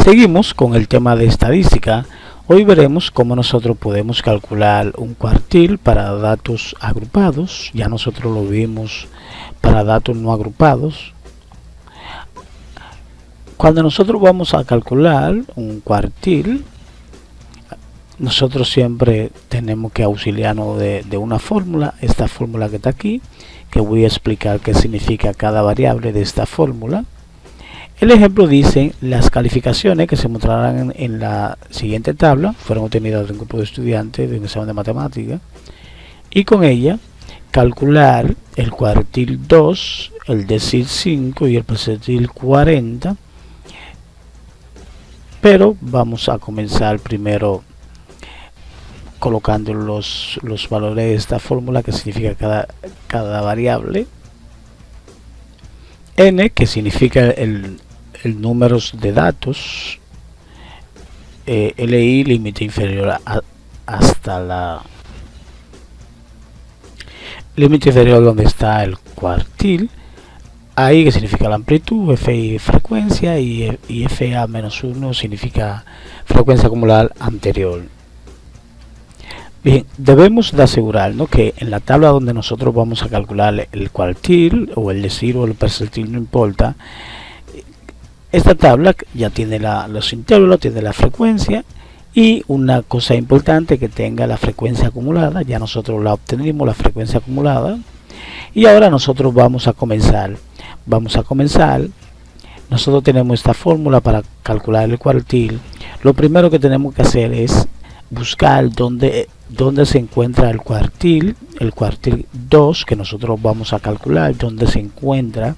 Seguimos con el tema de estadística. Hoy veremos cómo nosotros podemos calcular un cuartil para datos agrupados. Ya nosotros lo vimos para datos no agrupados. Cuando nosotros vamos a calcular un cuartil, nosotros siempre tenemos que auxiliarnos de una fórmula, esta fórmula que está aquí, que voy a explicar qué significa cada variable de esta fórmula. El ejemplo dice: las calificaciones que se mostrarán en la siguiente tabla fueron obtenidas de un grupo de estudiantes de un examen de matemática, y con ella calcular el cuartil 2, el decil 5 y el percentil 40. Pero vamos a comenzar primero colocando los valores de esta fórmula, que significa cada variable. N, que significa el números de datos. LI, límite inferior hasta la límite inferior donde está el cuartil. AI, que significa la amplitud. FI, frecuencia. Y FA menos 1 significa frecuencia acumulada anterior. Bien, debemos de asegurarnos que en la tabla donde nosotros vamos a calcular el cuartil o el decil o el percentil, no importa, esta tabla ya tiene los intervalos, tiene la frecuencia, y una cosa importante, que tenga la frecuencia acumulada. Ya nosotros la obtenimos, la frecuencia acumulada, y ahora nosotros vamos a comenzar. Nosotros tenemos esta fórmula para calcular el cuartil. Lo primero que tenemos que hacer es buscar dónde se encuentra el cuartil 2, que nosotros vamos a calcular dónde se encuentra,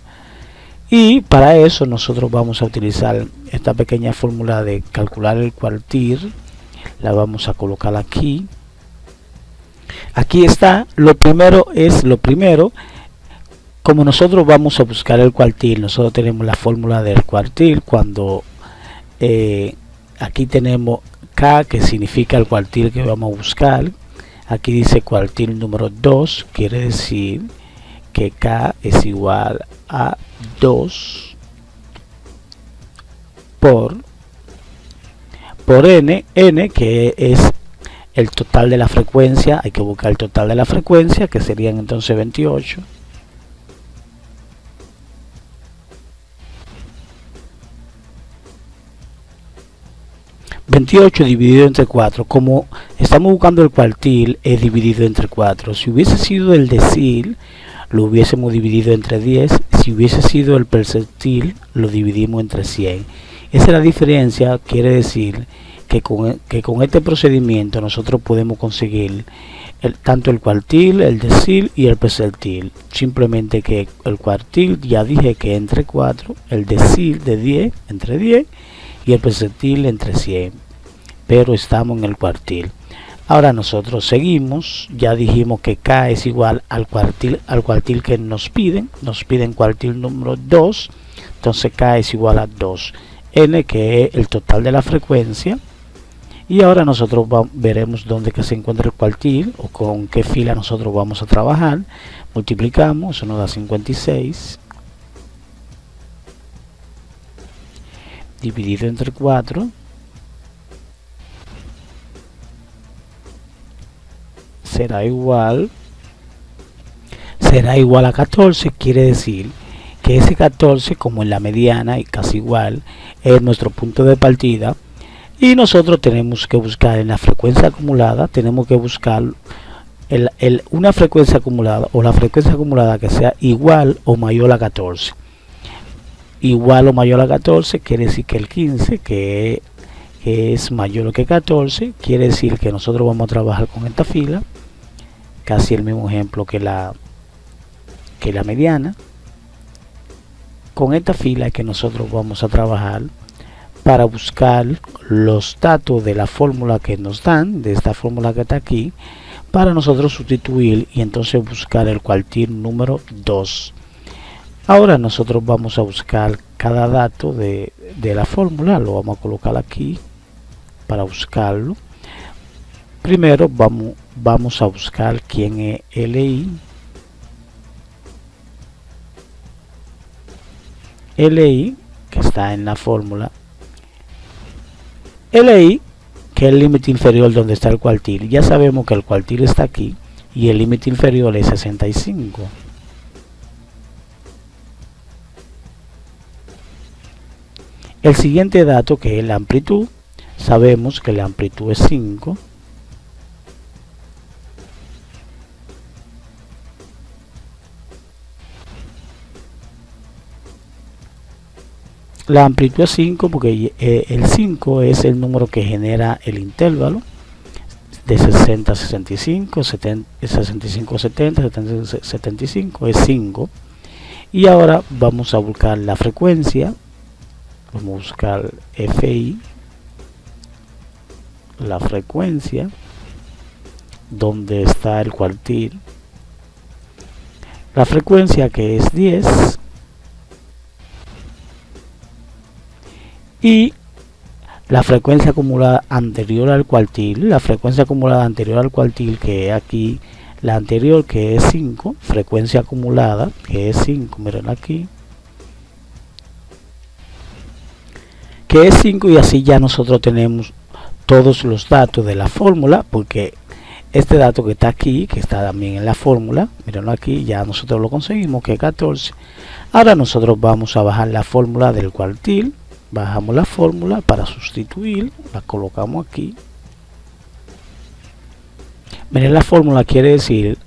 y para eso nosotros vamos a utilizar esta pequeña fórmula de calcular el cuartil. La vamos a colocar aquí. Aquí está. Lo primero, como nosotros vamos a buscar el cuartil, nosotros tenemos la fórmula del cuartil. Cuando aquí tenemos K, que significa el cuartil que vamos a buscar. Aquí dice cuartil número 2, quiere decir que K es igual a 2 por N, que es el total de la frecuencia. Hay que buscar el total de la frecuencia, que serían entonces 28. Dividido entre 4. Como estamos buscando el cuartil, es dividido entre 4. Si hubiese sido el decil, lo hubiésemos dividido entre 10. Si hubiese sido el percentil, lo dividimos entre 100. Esa es la diferencia. Quiere decir que con este procedimiento nosotros podemos conseguir tanto el cuartil, el decil y el percentil. Simplemente que el cuartil, ya dije que entre 4, el decil de 10 entre 10 y el percentil entre 100. Pero estamos en el cuartil. Ahora nosotros seguimos. Ya dijimos que K es igual al cuartil que nos piden cuartil número 2. Entonces K es igual a 2. N, que es el total de la frecuencia. Y ahora nosotros veremos dónde que se encuentra el cuartil, o con qué fila nosotros vamos a trabajar. Multiplicamos, eso nos da 56. Dividido entre 4. Será igual a 14. Quiere decir que ese 14, como en la mediana y casi igual, es nuestro punto de partida. Y nosotros tenemos que buscar en la frecuencia acumulada, tenemos que buscar una frecuencia acumulada, o la frecuencia acumulada que sea igual o mayor a 14. Igual o mayor a 14 quiere decir que el 15, que es mayor que 14, quiere decir que nosotros vamos a trabajar con esta fila, casi el mismo ejemplo que la mediana. Con esta fila que nosotros vamos a trabajar para buscar los datos de la fórmula que nos dan, de esta fórmula que está aquí, para nosotros sustituir y entonces buscar el cuartil número 2. Ahora nosotros vamos a buscar cada dato de la fórmula. Lo vamos a colocar aquí para buscarlo. Primero vamos a buscar quién es LI. LI, que está en la fórmula, LI, que es el límite inferior donde está el cuartil. Ya sabemos que el cuartil está aquí y el límite inferior es 65. El siguiente dato, que es la amplitud, sabemos que la amplitud es 5. La amplitud es 5 porque el 5 es el número que genera el intervalo de 60 a 65, 65 a 70, 70 a 75, es 5. Y ahora vamos a buscar la frecuencia. Vamos a buscar FI, la frecuencia, donde está el cuartil. La frecuencia, que es 10. Y la frecuencia acumulada anterior al cuartil, que es aquí, la anterior, que es 5, frecuencia acumulada, que es 5, miren aquí, que es 5, y así ya nosotros tenemos todos los datos de la fórmula, porque este dato que está aquí, que está también en la fórmula, mirenlo aquí, ya nosotros lo conseguimos, que es 14. Ahora nosotros vamos a bajar la fórmula del cuartil. Bajamos la fórmula para sustituir, la colocamos aquí. Miren, la fórmula quiere decir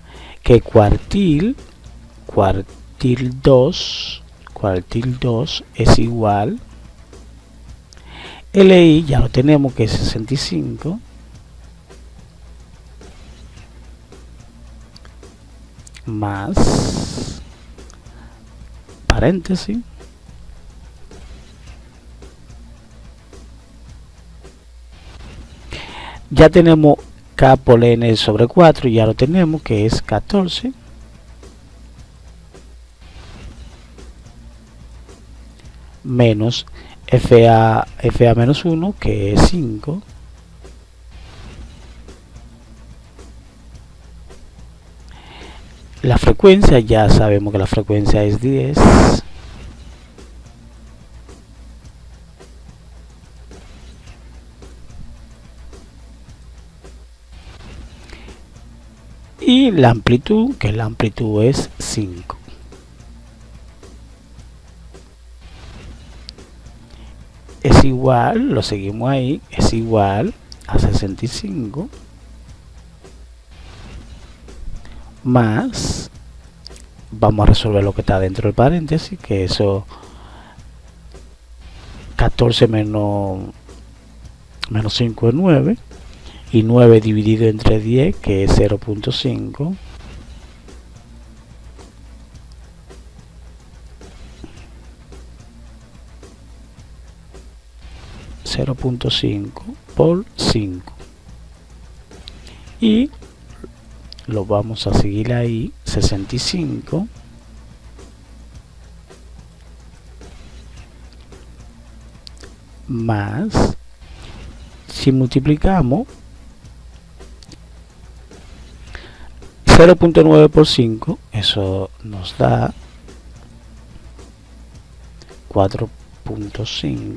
que cuartil 2 es igual, LI ya lo tenemos, que es 65, más paréntesis, ya tenemos K por N sobre 4, ya lo tenemos, que es 14, menos FA menos 1, que es 5, la frecuencia, ya sabemos que la frecuencia es 10, y la amplitud, que la amplitud es 5. Es igual, lo seguimos ahí, es igual a 65 más, vamos a resolver lo que está dentro del paréntesis, que eso, 14 menos 5 es 9, y 9 dividido entre 10, que es 0.5, por 5, y lo vamos a seguir ahí, 65 más, si multiplicamos 0.9 por 5, eso nos da 4.5.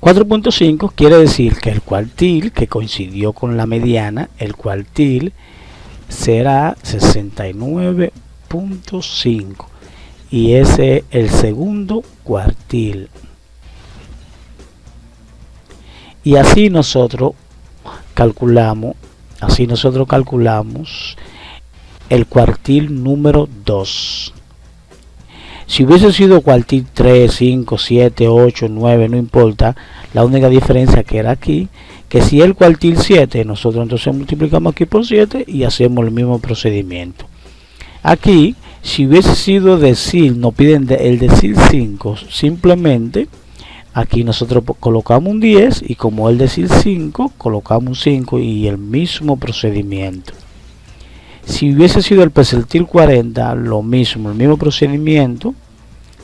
4.5 quiere decir que el cuartil, que coincidió con la mediana, el cuartil será 69.5, y ese es el segundo cuartil. Y así nosotros calculamos el cuartil número 2. Si hubiese sido cuartil 3, 5, 7, 8, 9, no importa, la única diferencia que era aquí, que si el cuartil 7, nosotros entonces multiplicamos aquí por 7 y hacemos el mismo procedimiento. Aquí, si hubiese sido decil, nos piden el decil 5, simplemente aquí nosotros colocamos un 10, y como el decil 5, colocamos un 5, y el mismo procedimiento. Si hubiese sido el percentil 40, lo mismo, el mismo procedimiento,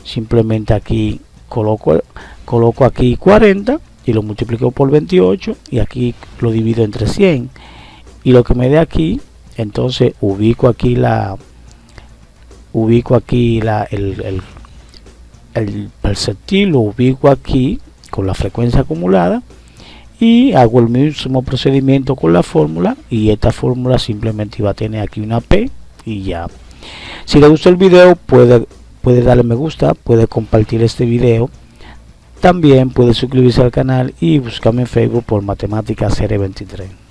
simplemente aquí coloco aquí 40 y lo multiplico por 28, y aquí lo divido entre 100, y lo que me dé aquí, entonces ubico aquí el perceptil lo ubico aquí con la frecuencia acumulada y hago el mismo procedimiento con la fórmula, y esta fórmula simplemente va a tener aquí una P y ya. Si le gusta el video, puede darle me gusta, puede compartir este video, también puede suscribirse al canal y buscarme en Facebook por Matemáticas Serie 23.